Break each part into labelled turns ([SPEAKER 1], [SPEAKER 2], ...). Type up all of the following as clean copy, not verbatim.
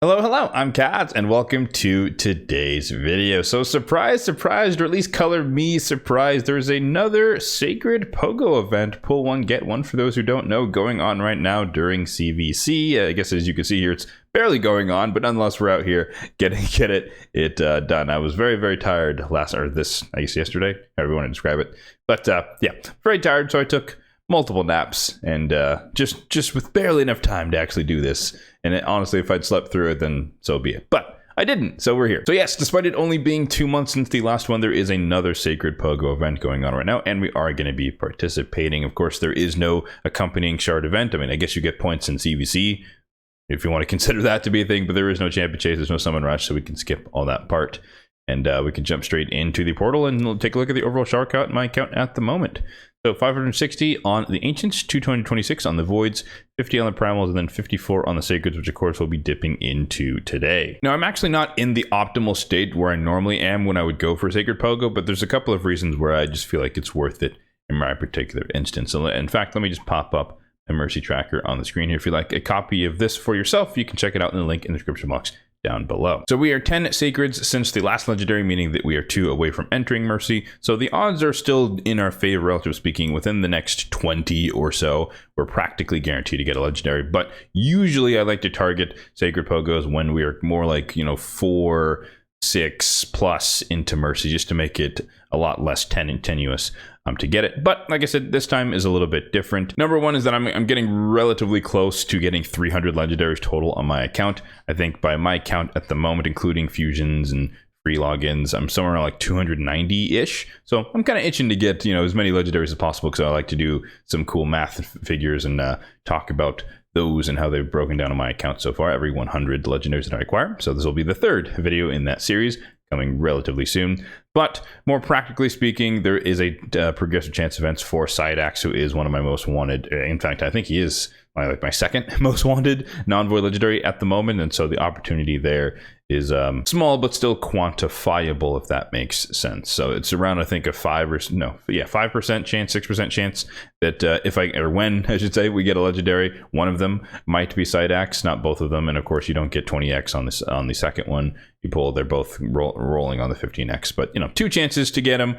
[SPEAKER 1] Hello, I'm Kads, and welcome to today's video. So surprised, or at least color me surprised, there's another Sacred POGO event, pull one, get one, for those who don't know, going on right now during CVC. I guess as you can see here, it's barely going on, but nonetheless, we're out here getting it done. I was very tired yesterday, however you want to describe it. But yeah, very tired, so I took multiple naps and just with barely enough time to actually do this. And honestly, if I'd slept through it, then so be it. But I didn't, so we're here. So yes, despite it only being 2 months since the last one, there is another Sacred POGO event going on right now, and we are going to be participating. Of course, there is no accompanying shard event. I mean, I guess you get points in CVC if you want to consider that to be a thing, but there is no champion chase, there's no summon rush, so we can skip all that part. And we can jump straight into the portal and take a look at the overall shard count, my account at the moment. So 560 on the Ancients, 226 on the Voids, 50 on the Primals, and then 54 on the Sacreds, which of course we'll be dipping into today. Now, I'm actually not in the optimal state where I normally am when I would go for Sacred POGO, but there's a couple of reasons where I just feel like it's worth it in my particular instance. So in fact, let me just pop up a Mercy tracker on the screen here. If you'd like a copy of this for yourself, you can check it out in the link in the description box down below. So we are 10 Sacreds since the last legendary, meaning that we are 2 away from entering Mercy. So the odds are still in our favor, relatively speaking. Within the next 20 or so, we're practically guaranteed to get a legendary. But usually I like to target Sacred POGOs when we are more like, 4, 6 plus into Mercy, just to make it a lot less tenuous to get it. But like I said, this time is a little bit different. Number one is that I'm getting relatively close to getting 300 legendaries total on my account. I think by my count at the moment, including fusions and free logins, I'm somewhere around like 290-ish. So I'm kind of itching to get, as many legendaries as possible, because I like to do some cool math figures and talk about those and how they've broken down on my account so far, every 100 legendaries that I acquire. So this will be the third video in that series, coming relatively soon. But more practically speaking, there is a progressive chance events for Sidax, who is one of my most wanted. In fact, I think he is my second most wanted non-void legendary at the moment, and so the opportunity there is small but still quantifiable, if that makes sense. So it's around, I think, a 5% chance, 6% chance that when I should say we get a legendary, one of them might be Sidax, not both of them. And of course, you don't get 20x on the second one you pull. They're both rolling on the 15x, but 2 chances to get them.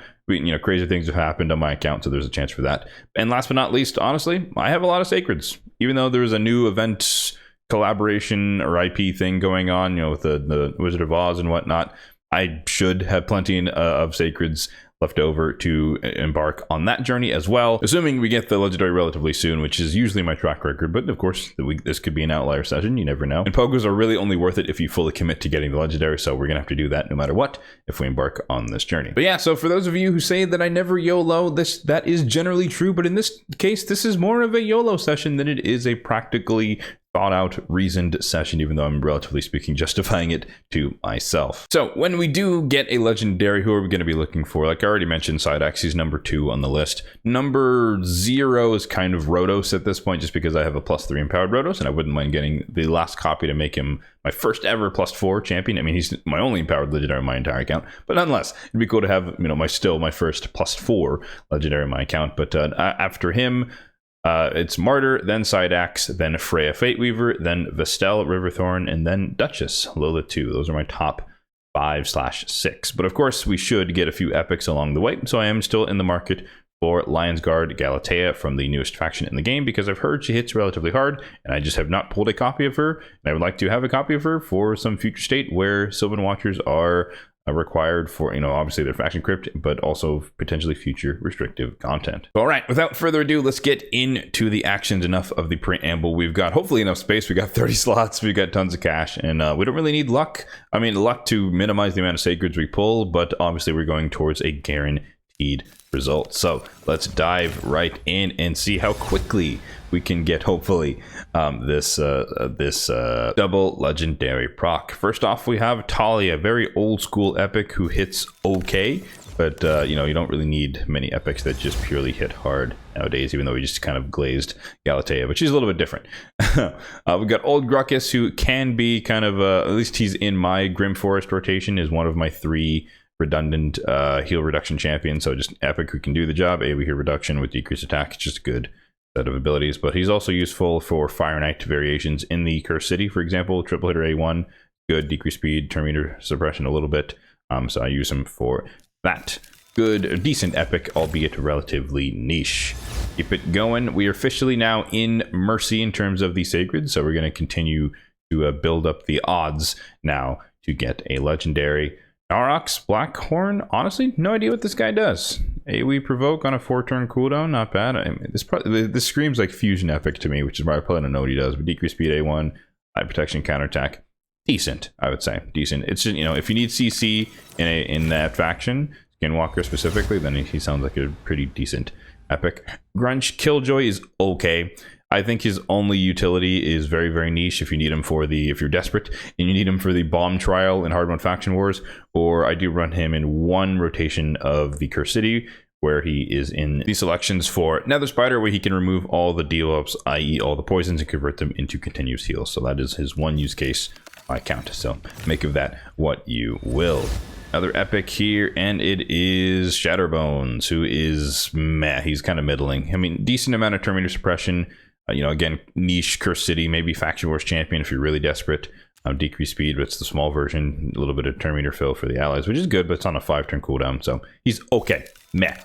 [SPEAKER 1] Crazy things have happened on my account, so there's a chance for that. And last but not least, honestly, I have a lot of Sacreds. Even though there's a new event collaboration or IP thing going on, with the Wizard of Oz and whatnot, I should have plenty of Sacreds left over to embark on that journey as well, assuming we get the legendary relatively soon, which is usually my track record. But of course, this could be an outlier session, you never know. And POGOs are really only worth it if you fully commit to getting the legendary, so we're gonna have to do that no matter what if we embark on this journey. But yeah, so for those of you who say that I never YOLO, that is generally true, but in this case, this is more of a YOLO session than it is a practically thought out, reasoned session, even though I'm relatively speaking justifying it to myself. So when we do get a legendary, who are we going to be looking for? Like I already mentioned, Sidax is number 2 on the list. Number 0 is kind of Rotos at this point, just because I have a +3 empowered Rotos, and I wouldn't mind getting the last copy to make him my first ever +4 champion. I mean, he's my only empowered legendary in my entire account, but nonetheless, it'd be cool to have my first +4 legendary in my account. But after him, it's Martyr, then Sidax, then Freya Fateweaver, then Vestel Riverthorn, and then Duchess Lola 2. Those are my top 5/6. But of course, we should get a few epics along the way, so I am still in the market for Lion's Guard Galatea from the newest faction in the game, because I've heard she hits relatively hard, and I just have not pulled a copy of her, and I would like to have a copy of her for some future state where Sylvan Watchers are required for, obviously their faction crypt, but also potentially future restrictive content. All right, without further ado, let's get into the actions. Enough of the preamble. We've got hopefully enough space. We got 30 slots, we've got tons of cash, and we don't really need luck. I mean, luck to minimize the amount of Sacreds we pull, but obviously we're going towards a guaranteed result. So let's dive right in and see how quickly we can get, hopefully, this double legendary proc. First off, we have Talia, very old school epic who hits okay, but you don't really need many epics that just purely hit hard nowadays, even though we just kind of glazed Galatea, but she's a little bit different. We've got Old Gruckus, who can be kind of, at least he's in my Grim Forest rotation, is one of my 3 redundant heal reduction champions, so just epic who can do the job. AoE heal reduction with decreased attack, it's just good set of abilities, but he's also useful for Fire Knight variations in the Cursed City, for example. Triple hitter A1, good, decrease speed, turn meter suppression a little bit. So I use him for that. Good, decent epic, albeit relatively niche. Keep it going. We are officially now in Mercy in terms of the Sacred, so we're going to continue to build up the odds now to get a legendary. Narox Blackhorn, honestly, no idea what this guy does. AoE provoke on a 4-turn cooldown, not bad. I mean, this screams like fusion epic to me, which is why I probably don't know what he does. But decrease speed A1, high protection counterattack, decent, I would say, decent. It's just, you know, if you need CC in that faction, Skinwalker specifically, then he sounds like a pretty decent epic. Grunge Killjoy is okay. I think his only utility is very, very niche if you need him for the, if you're desperate and you need him for the bomb trial in Hard Mode Faction Wars, or I do run him in one rotation of the Cursed City, where he is in the selections for Nether Spider, where he can remove all the debuffs, i.e. all the poisons, and convert them into continuous heals. So that is his one use case I count. So make of that what you will. Another epic here, and it is Shatterbones, who is meh. He's kind of middling. I mean, decent amount of turn meter suppression. You know, again, niche Cursed City, maybe Faction Wars Champion if you're really desperate. Decrease speed, but it's the small version. A little bit of turn meter fill for the allies, which is good, but it's on a 5-turn cooldown, so he's okay. Meh.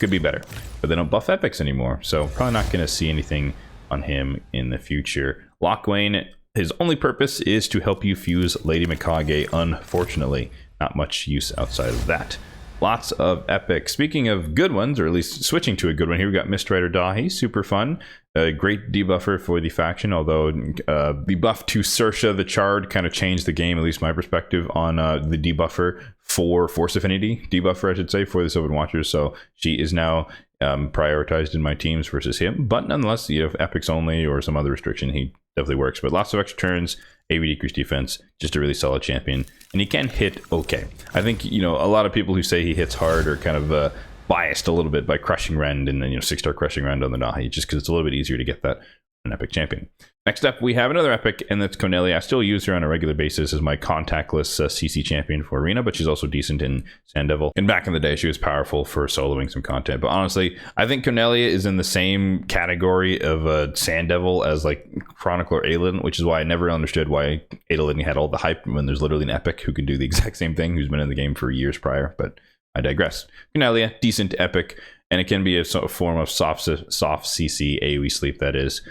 [SPEAKER 1] Could be better. But they don't buff epics anymore, so probably not going to see anything on him in the future. Lockwayne, his only purpose is to help you fuse Lady Mikage, unfortunately. Not much use outside of that. Lots of epic. Speaking of good ones, or at least switching to a good one here, we got Mistrider Dahi, super fun. A great debuffer for the faction, although the buff to Sersha the Chard kind of changed the game, at least my perspective, on the debuffer for Force Affinity. Debuffer, I should say, for the Sylvan Watchers, so she is now prioritized in my teams versus him. But nonetheless, you know, epics only or some other restriction, he definitely works. But lots of extra turns, AoE decrease defense, just a really solid champion. And he can hit okay. I think, you know, a lot of people who say he hits hard are kind of biased a little bit by Crushing Rend and then, you know, 6-star Crushing Rend on the Nahi, just because it's a little bit easier to get that an epic champion. Next up, we have another epic, and that's Cornelia. I still use her on a regular basis as my contactless CC champion for Arena, but she's also decent in Sand Devil. And back in the day, she was powerful for soloing some content. But honestly, I think Cornelia is in the same category of Sand Devil as like Chronicler Aelin, which is why I never understood why Aelin had all the hype when there's literally an epic who can do the exact same thing, who's been in the game for years prior. But I digress. Cornelia, decent epic, and it can be a form of soft CC AoE sleep, that is,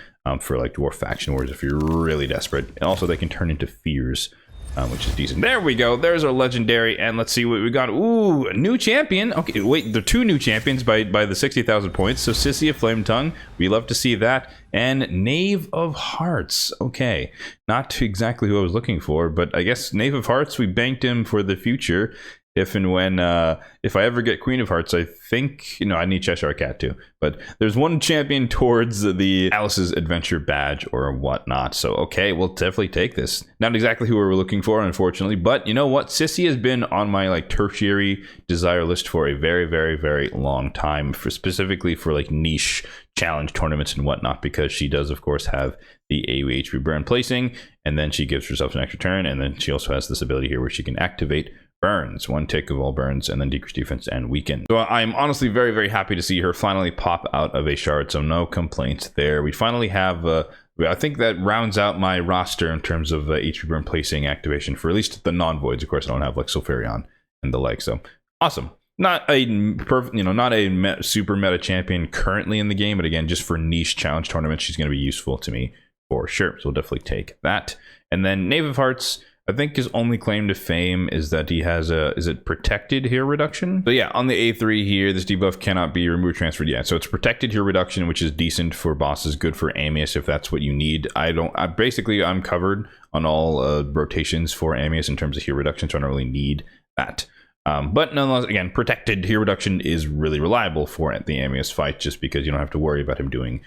[SPEAKER 1] for like Dwarf Faction Wars if you're really desperate. And also they can turn into fears, which is decent. There we go. There's our legendary, and let's see what we got. Ooh, a new champion. Okay, wait, there are 2 new champions by the 60,000 points. So Sissy of Flame Tongue, we love to see that. And Knave of Hearts. Okay, not exactly who I was looking for, but I guess Knave of Hearts, we banked him for the future. If and when, if I ever get Queen of Hearts, I think, you know, I need Cheshire Cat too. But there's one champion towards the Alice's Adventure badge or whatnot. So, okay, we'll definitely take this. Not exactly who we were looking for, unfortunately. But you know what? Sissy has been on my like tertiary desire list for a very, very, very long time. Specifically for like niche challenge tournaments and whatnot. Because she does, of course, have the AoE HP burn placing. And then she gives herself an extra turn. And then she also has this ability here where she can activate burns, 1 tick of all burns, and then decrease defense and weaken. So I'm honestly very, very happy to see her finally pop out of a shard, so no complaints there. We finally have, I think that rounds out my roster in terms of HP burn placing activation for at least the non-voids. Of course, I don't have like Sulfurion and the like, so awesome. Not a perfect, you know, not a super meta champion currently in the game, but again, just for niche challenge tournaments, she's going to be useful to me for sure. So we'll definitely take that. And then Knave of Hearts, I think his only claim to fame is that he has a, is it protected here reduction? So yeah, on the A3 here, this debuff cannot be removed, transferred yet. So it's protected here reduction, which is decent for bosses, good for Amius if that's what you need. I'm covered on all rotations for Amius in terms of here reduction, so I don't really need that. But nonetheless, again, protected here reduction is really reliable for the Amius fight, just because you don't have to worry about him doing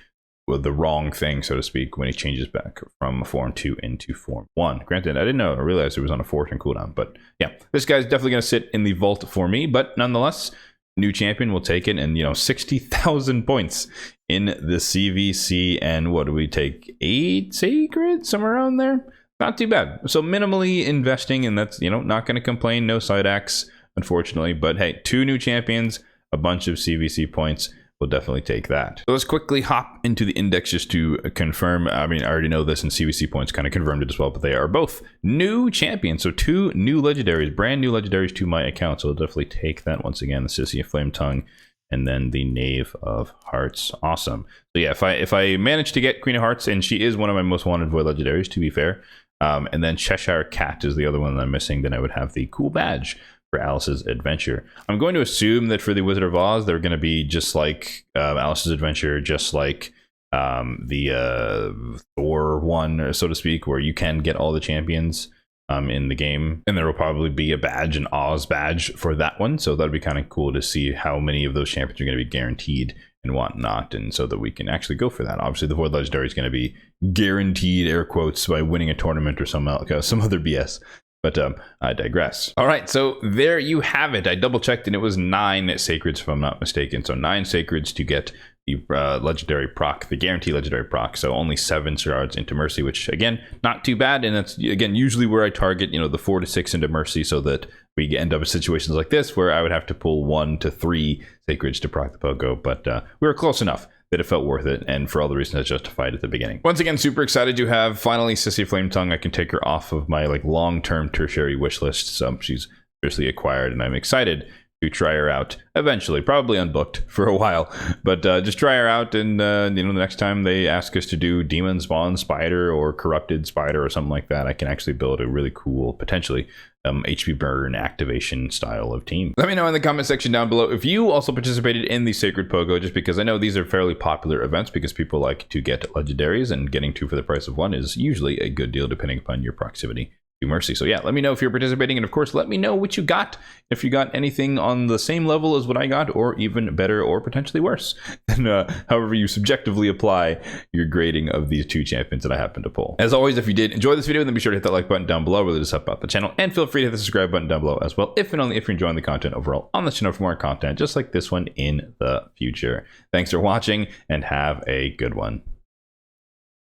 [SPEAKER 1] the wrong thing, so to speak, when he changes back from form 2 into form 1. Granted, I didn't know, I realized it was on a 4-turn cooldown, but yeah, this guy's definitely going to sit in the vault for me. But nonetheless, new champion will take it, and you know, 60,000 points in the CVC. And what do we take? 8 sacred, somewhere around there. Not too bad. So minimally investing, and that's, you know, not going to complain. No side acts, unfortunately, but hey, 2 new champions, a bunch of CVC points. we'll definitely take that. So let's quickly hop into the index just to confirm. I mean, I already know this, and CVC points kind of confirmed it as well, but they are both new champions. So 2 new legendaries, brand new legendaries to my account. So I'll definitely take that once again. The Sissy of Flame Tongue, and then the Knave of Hearts. Awesome. So yeah, if I manage to get Queen of Hearts, and she is one of my most wanted void legendaries, to be fair, and then Cheshire Cat is the other one that I'm missing, then I would have the cool badge for Alice's Adventure. I'm going to assume that for the Wizard of Oz, they're going to be just like Alice's Adventure, just like the Thor one, so to speak, where you can get all the champions in the game, and there will probably be a badge, an Oz badge for that one. So that'd be kind of cool to see how many of those champions are going to be guaranteed and whatnot, and so that we can actually go for that. Obviously, the Void Legendary is going to be guaranteed, air quotes, by winning a tournament or some other BS. But I digress. All right, so there you have it. I double checked, and it was 9 sacreds, if I'm not mistaken. So 9 sacreds to get the legendary proc, the guaranteed legendary proc. So only 7 shards into Mercy, which again, not too bad. And that's again usually where I target, the 4 to 6 into Mercy, so that we end up in situations like this where I would have to pull 1 to 3 sacreds to proc the Pogo. But we were close enough that it felt worth it, and for all the reasons I justified at the beginning. Once again, super excited to have finally Sissy Flame Tongue. I can take her off of my long-term tertiary wish list. So she's officially acquired, and I'm excited to try her out eventually, probably unbooked for a while, but just try her out. And the next time they ask us to do Demon Spawn Spider or Corrupted Spider or something like that, I can actually build a really cool, potentially HP burn activation style of team. Let me know in the comment section down below if you also participated in the Sacred Pogo, just because I know these are fairly popular events because people like to get legendaries, and getting 2 for the price of 1 is usually a good deal depending upon your proximity to Mercy. So yeah, let me know if you're participating, and of course let me know what you got, if you got anything on the same level as what I got, or even better, or potentially worse, and however you subjectively apply your grading of these 2 champions that I happen to pull. As always, if you did enjoy this video, then be sure to hit that like button down below, really just help out the channel, and feel free to hit the subscribe button down below as well, if and only if you're enjoying the content overall on the channel for more content just like this one in the future. Thanks for watching, and have a good one.